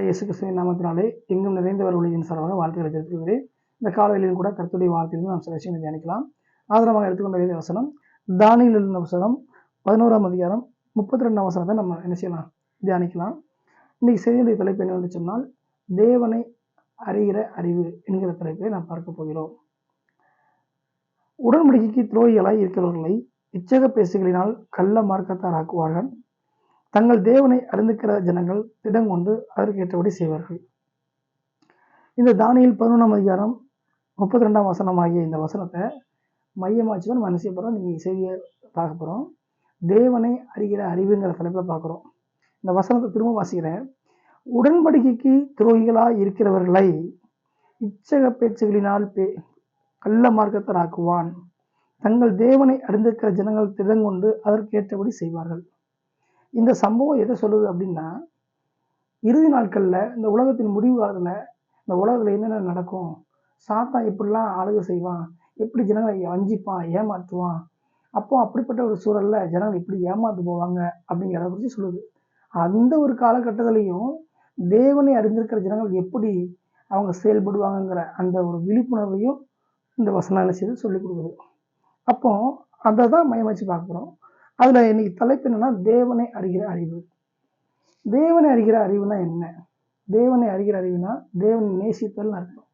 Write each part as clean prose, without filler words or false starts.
ஆண்டவராகிய இயேசு கிறிஸ்துவின் நாமத்தினாலே எங்கும் நிறைந்தவர் ஒளியின் சார்பாக வாழ்த்துக்களை தெரிவித்துக்கிறேன். இந்த காலவெளியிலும் கூட கர்த்தருடைய வார்த்தையிலிருந்து நாம் சில விஷயங்களை தியானிக்கலாம். ஆதாரமாக எடுத்துக்கொண்ட வேத வசனம் தானியேல் எழுதின புத்தகம் 11ஆம் அதிகாரம் 32ஆம் வசனத்தை நம்ம என்ன செய்யலாம், தியானிக்கலாம். இன்னைக்கு செய்தியுடைய தலைப்பு என்னவென்று சொன்னால், தேவனை அறிகிற அறிவு என்கிற தலைப்பை நாம் பார்க்க போகிறோம். உடன்படிக்கைக்கு துரோகிகளாய் இருக்கிறவர்களை இச்சக பேசுகளினால் கள்ள மார்க்கத்தார் ஆக்குவார்கள். தங்கள் தேவனை அறிந்திருக்கிற ஜனங்கள் திடம் கொண்டு அதற்கேற்றபடி செய்வார்கள். இந்த தானியேல் 11ஆம் அதிகாரம் 32ஆம் வசனம் ஆகிய இந்த வசனத்தை மையமாச்சு தான் நம்ம என்ன செய்ய போகிறோம், நீங்கள் செய்தியை பார்க்க போகிறோம். தேவனை அறிகிற அறிவுங்கிற தலைப்பில் பார்க்குறோம். இந்த வசனத்தை திரும்ப வாசிக்கிறேன். உடன்படிக்கைக்கு துரோகிகளாய் இருக்கிறவர்களை இச்சக பேச்சுகளினால் கள்ள மார்க்கத்தார் ஆக்குவான். தங்கள் தேவனை அறிந்திருக்கிற ஜனங்கள் திடம் கொண்டு அதற்கேற்றபடி செய்வார்கள். இந்த சம்பவம் எதை சொல்லுது அப்படின்னா, இறுதி நாட்களில் இந்த உலகத்தின் முடிவு காலத்தில் இந்த உலகத்தில் என்னென்ன நடக்கும், சாத்தான் எப்படிலாம் ஆளுகை செய்வான், எப்படி ஜனங்களை வஞ்சிப்பான், ஏமாற்றுவான், அப்போ அப்படிப்பட்ட ஒரு சூழலில் ஜனங்கள் எப்படி ஏமாந்து போவாங்க அப்படிங்கிறத குறித்து சொல்லுது. அந்த ஒரு காலகட்டத்திலையும் தேவனை அறிந்திருக்கிற ஜனங்கள் எப்படி அவங்க செயல்படுவாங்கங்கிற அந்த ஒரு விழிப்புணர்வையும் இந்த வசனம் என்ன செய்து சொல்லிக் கொடுக்குது. அப்போ அதை தான் மையம் வச்சு பார்க்க போகிறோம். அதில் இன்னைக்கு தலைப்பு என்னன்னா, தேவனை அறிகிற அறிவு. தேவனை அறிகிற அறிவுனா என்ன? தேவனை அறிகிற அறிவுனா தேவனை நேசித்தல் அர்த்தம்.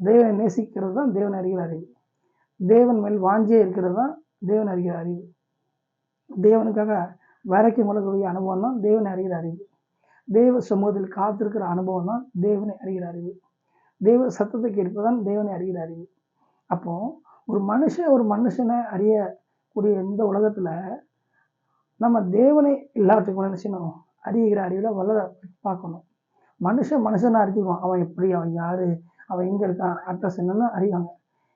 தேவனை நேசிக்கிறது தான் தேவனை அறிகிற அறிவு. தேவன் மேல் வாஞ்சியே இருக்கிறது தான் தேவனை அறிகிற அறிவு. தேவனுக்காக வரைக்கும் கொள்ளக்கூடிய அனுபவம் தான் தேவனை அறிகிற அறிவு. தேவ சமூகத்தில் காத்திருக்கிற அனுபவம் தான் தேவனை அறிகிற அறிவு. தேவ சத்தத்தை கேட்பதுதான் தேவனை அறிகிற அறிவு. அப்போ ஒரு மனுஷனை அறியக்கூடிய இந்த உலகத்துல நம்ம தேவனை எல்லாத்துக்கும் என்ன செய்யணும், அறிகிற அறிவில் வளர பார்க்கணும். மனுஷனை அறிஞ்சுக்குவான், அவன் எப்படி, அவன் யாரு, அவன் எங்க இருக்கான், அட்ரஸ் என்னன்னு அறிவாங்க.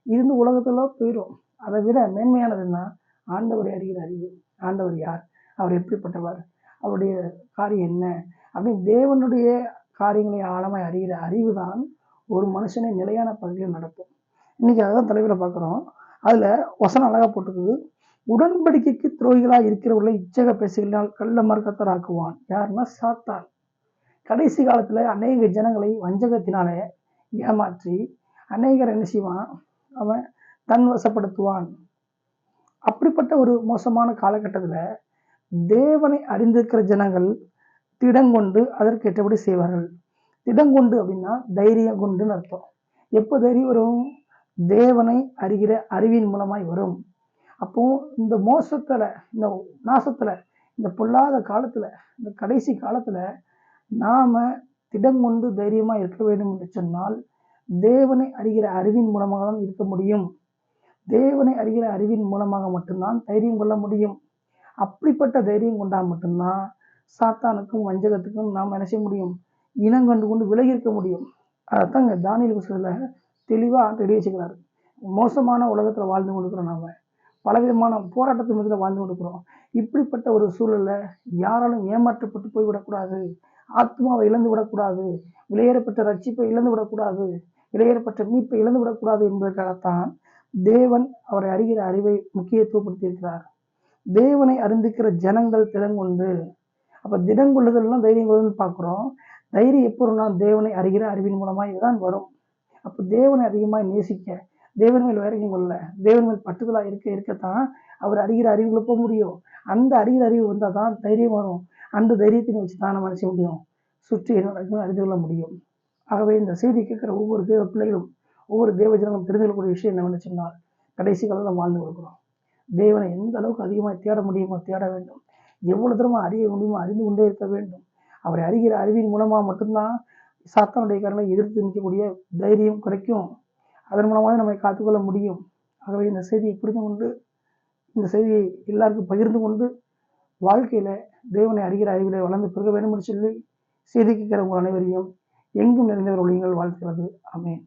இருந்து உலகத்துல போயிடும். அதை விட மேன்மையானதுன்னா ஆண்டவரை அறிகிற அறிவு. ஆண்டவர் யார், அவர் எப்படிப்பட்டவர், அவருடைய காரியம் என்ன அப்படின்னு தேவனுடைய காரியங்களை ஆழமாய் அறிகிற அறிவு தான் ஒரு மனுஷனை நிலையான பகுதியில் நடத்தும். இன்னைக்கு அதான் தலைவரை பார்க்குறோம். அதுல வசனம் அழகா போட்டுக்குது. உடன்படிக்கைக்கு துரோகிகளாக இருக்கிறவர்களை இச்சக பேசுகளினால் கள்ள மார்க்கத்தார் ஆக்குவான். யாருன்னா சாத்தான். கடைசி காலத்துல அநேக ஜனங்களை வஞ்சகத்தினாலே ஏமாற்றி அநேகர் என்ன செய்வான், அவன் தன் வசப்படுத்துவான். அப்படிப்பட்ட ஒரு மோசமான காலகட்டத்துல தேவனை அறிந்திருக்கிற ஜனங்கள் திடங்கொண்டு அதற்கேற்றபடி செய்வார்கள். திடங்கொண்டு அப்படின்னா தைரியம் கொண்டுன்னு அர்த்தம். எப்போ தைரியம் வரும்? தேவனை அறிகிற அறிவின் மூலமாய் வரும். அப்போ இந்த மோசத்துல, இந்த நாசத்துல, இந்த பொல்லாத காலத்துல, இந்த கடைசி காலத்துல நாம திடம் கொண்டு தைரியமா இருக்க வேண்டும் என்று சொன்னால் தேவனை அறிகிற அறிவின் மூலமாக தான் இருக்க முடியும். தேவனை அறிகிற அறிவின் மூலமாக மட்டும்தான் தைரியம் கொள்ள முடியும். அப்படிப்பட்ட தைரியம் கொண்டால் மட்டும்தான் சாத்தானுக்கும் வஞ்சகத்துக்கும் நாம் என்ன செய்ய முடியும், இனம் கண்டு கொண்டு விலகி இருக்க முடியும். அதைத்தாங்க தானியேல் புத்தகத்துல தெளிவா தெரிய வச்சுக்கிறாரு. மோசமான உலகத்துல வாழ்ந்து கொண்டிருக்கிறோம். நாம பலவிதமான போராட்டத்தின் மத்தியில் வாழ்ந்து கொண்டிருக்கிறோம். இப்படிப்பட்ட ஒரு சூழல்ல யாராலும் ஏமாற்றப்பட்டு போய்விடக்கூடாது, ஆத்மாவை இழந்து விடக்கூடாது, விலையேறப்பட்ட ரட்சிப்பை இழந்து விடக்கூடாது, விலையேறப்பட்ட மீட்பை இழந்து விடக்கூடாது என்பதற்காகத்தான் தேவன் அவரை அறிகிற அறிவை முக்கியத்துவப்படுத்தி இருக்கிறார். தேவனை அறிந்திருக்கிற ஜனங்கள் திடங்கொண்டு. அப்ப திடங்கொள்ளுதல்லாம் தைரியம் கொள்ளுதல்னு பார்க்கிறோம். தைரியம் எப்போ வரும்னா தேவனை அறிகிற அறிவின் மூலமாய் தான் வரும். அப்போ தேவனை அதிகமாக நேசிக்க, தேவன் மேல் வைராக்கியம் கொள்ள, தேவன் மேல் பட்டுதலா இருக்கத்தான் அவர் அறிகிற அறிவுக்குள்ள போக முடியும். அந்த அறிகிற அறிவு வந்தால் தான் தைரியம் வரும். அந்த தைரியத்தினை வச்சு தான் நம்ம நினைச்ச முடியும், சுற்றி என்ன நடக்குன்னு அறிந்து கொள்ள முடியும். ஆகவே இந்த செய்தி கேட்கிற ஒவ்வொரு தேவ பிள்ளைகளும், ஒவ்வொரு தேவ ஜனங்களும் தெரிந்து கொள்ளக்கூடிய விஷயம் என்னவென்று சொன்னால், கடைசி காலத்தில் வாழ்ந்து கொடுக்குறோம். தேவனை எந்த அளவுக்கு அதிகமாக தேட முடியுமோ தேட வேண்டும். எவ்வளவு தூரமாக அறிய முடியுமோ அறிந்து கொண்டே இருக்க வேண்டும். அவரை அறிகிற அறிவின் மூலமாக மட்டும்தான் சாத்தானுடைய காரங்களை எதிர்த்து நிற்கக்கூடிய தைரியம் கிடைக்கும். அதன் மூலமாக நம்மை காத்துக்கொள்ள முடியும். ஆகவே இந்த செய்தியை புரிந்து கொண்டு, இந்த செய்தியை எல்லாருக்கும் பகிர்ந்து கொண்டு, வாழ்க்கையில தேவனை அறிகிற அறிவிலை வளர்ந்து பெருக வேண்டும் என்று சொல்லி செய்தி கேட்கிற உங்கள் அனைவரையும் எங்கும் நிறைந்தவர் ஒளியுங்கள் வாழ்த்துகிறது. ஆமென்.